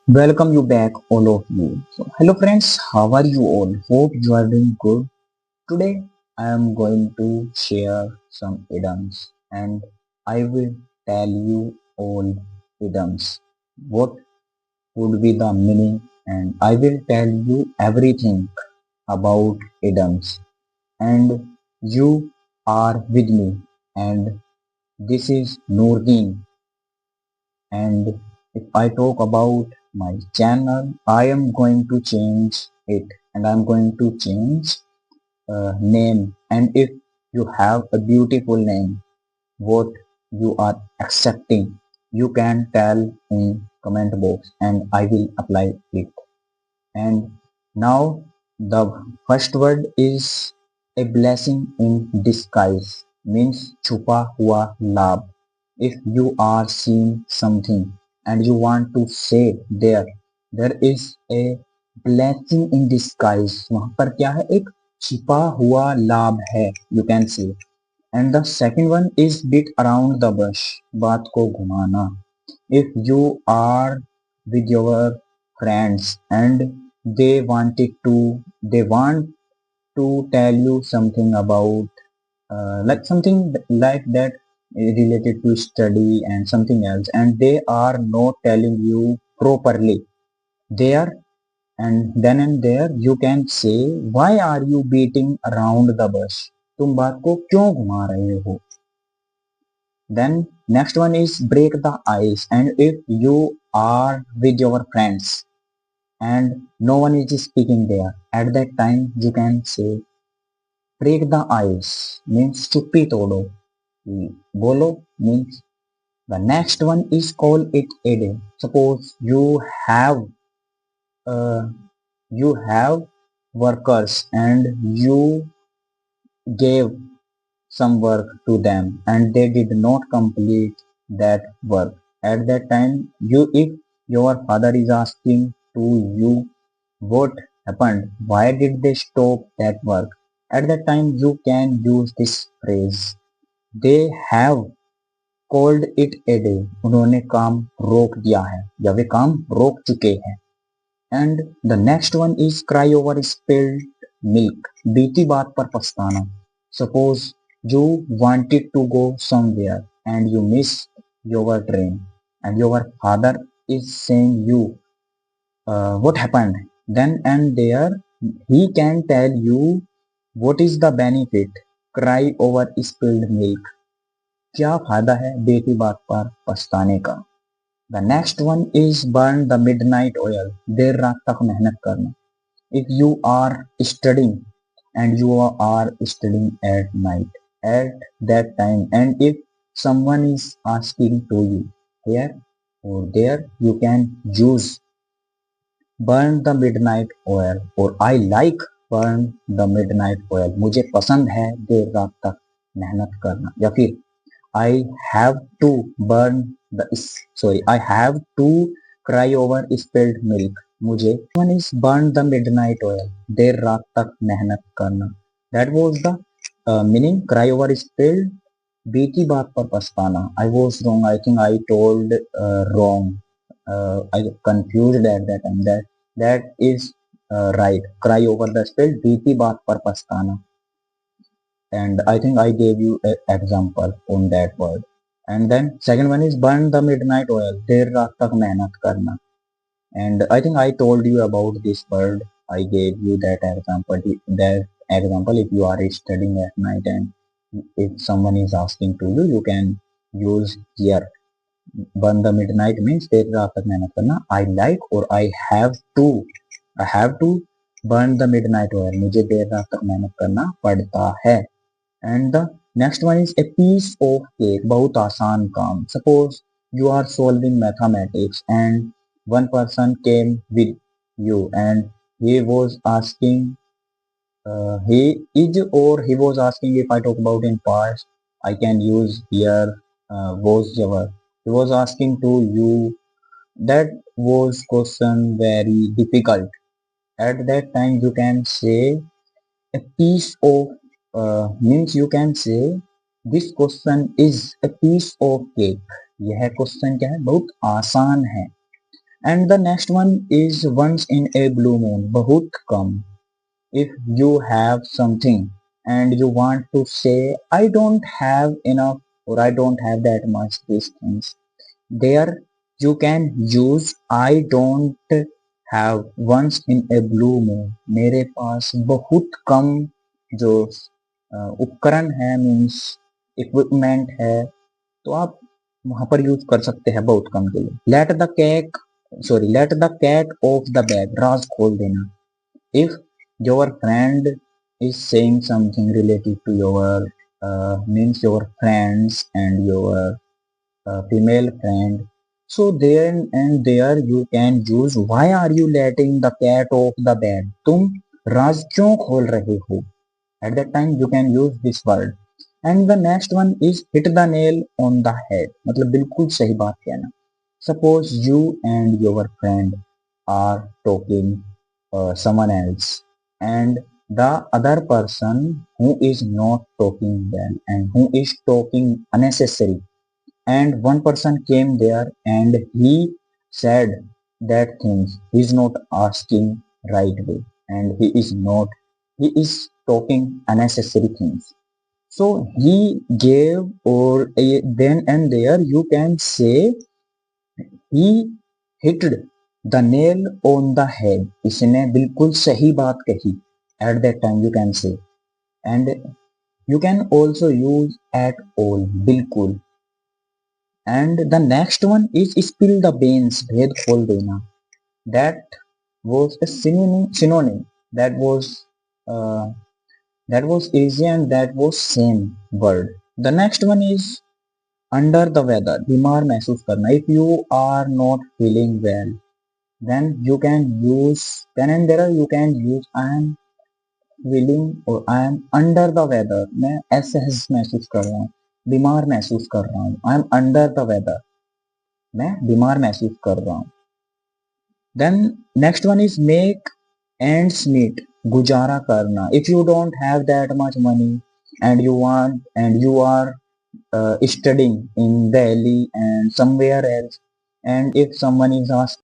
Welcome you back, all of you. So, hello friends, how are you all? Hope you are doing good. Today, I am going to share some idioms and I will tell you all idioms. What would be the meaning, and I will tell you everything about idioms. And you are with me, and this is Noordin. And if I talk about my channel, I am going to change it, and I'm going to change name. And if you have a beautiful name, what you are accepting, you can tell in comment box and I will apply it. And now the first word is a blessing in disguise, means छुपा हुआ लाभ. If you are seeing something and you want to say there is a blessing in disguise. वहां पर क्या है? एक छिपा हुआ लाभ है. You can say. And the second one is beat around the bush. बात को घुमाना. If you are with your friends and they want to tell you something about like something like that related to study and something else, and they are not telling you properly there, and then and there you can say, why are you beating around the bush? तुम बात को क्यों घुमा रहे हो? Then next one is break the ice. And if you are with your friends and no one is speaking there, at that time you can say break the ice, means चुप्पी तोड़ो. बोलो means. The next one is call it a day. Suppose have uh, you have workers and you gave some work to them and they did not complete that work. At that time, if your father is asking to you what happened, why did they stop that work? At that time, you can use this phrase. They have called it a day. उन्होंने काम रोक दिया है या वे काम रोक चुके हैं. And the next one is cry over spilled milk. बीती बात पर पछताना. Suppose you wanted to go somewhere and you miss your train and your father is saying you what happened. Then and there he can tell you what is the benefit. Cry over spilled milk. क्या फायदा है बीती बात पर पछताने का? The next one is burn the midnight oil. देर रात तक मेहनत करना. If you are studying and you are studying at night at that time, and if someone is asking to you here or there, you can use burn the midnight oil, or I like burn the midnight oil. मुझे पसंद है देर रात तक मेहनत करना. या फिर I have to burn the I have to cry over spilled milk. मुझे one is burn the midnight oil. देर रात तक मेहनत करना. That was the meaning. Cry over spilled. बीती बात पर पछताना. I was wrong. I think I told wrong. I confused at that time. That is right. Cry over the spilled. बीती बात पर पछताना. And I think I gave you an example on that word. And then second one is burn the midnight oil. देर रात तक मेहनत करना. And I think I told you about this word. I gave you that example. That example, if you are studying at night and if someone is asking to you, you can use here. Burn the midnight means देर रात तक मेहनत करना. I like or I have to. I have to burn the midnight oil. मुझे देर रात तक मेहनत करना पड़ता है. And the next one is a piece of cake. बहुत आसान काम. Suppose you are solving mathematics and one person came with you and he was asking he was asking. If I talk about in past, I can use here was ever. He was asking to you. That was question very difficult. At that time you can say a piece of means you can say this question is a piece of cake. यह question क्या है? बहुत आसान है. And the next one is once in a blue moon, bahut kam. If you have something and you want to say I don't have enough or I don't have that much these things, there you can use I don't have once in a blue moon. मेरे पास बहुत कम जो उपकरण है means equipment है, तो आप वहां पर यूज कर सकते हैं बहुत कम के लिए. Let the cat of the bag, राज खोल देना. If your friend is saying something related to your means your friends and your female friend, so then and there you can use why are you letting the cat off the bed, तुम राज क्यों खोल रहे हो. At that time you can use this word. And the next one is hit the nail on the head, मतलब बिल्कुल सही बात कहना. Suppose you and your friend are talking someone else, and the other person who is not talking well and who is talking unnecessary, and one person came there and he said that things he is not asking right way, and he is talking unnecessary things. So he gave or then and there you can say he hit the nail on the head. इसने बिल्कुल सही बात कही. At that time you can say. And you can also use at all, बिल्कुल. And the next one is spill the beans, भेद खोल देना. That was a synonym. That was uh, that was easy and that was same word. The next one is under the weather, बीमार महसूस करना. If you are not feeling well, then you can use then and there you can use I am feeling or I am under the weather. मैं असहज महसूस कर रहा हूँ, बीमार महसूस कर रहा हूँ. I am under the weather, मैं बीमार महसूस कर रहा हूँ. Then next one is make ends meet, गुजारा करना. If you don't have that much money and you want and you are studying in Delhi and somewhere else, and if someone is asking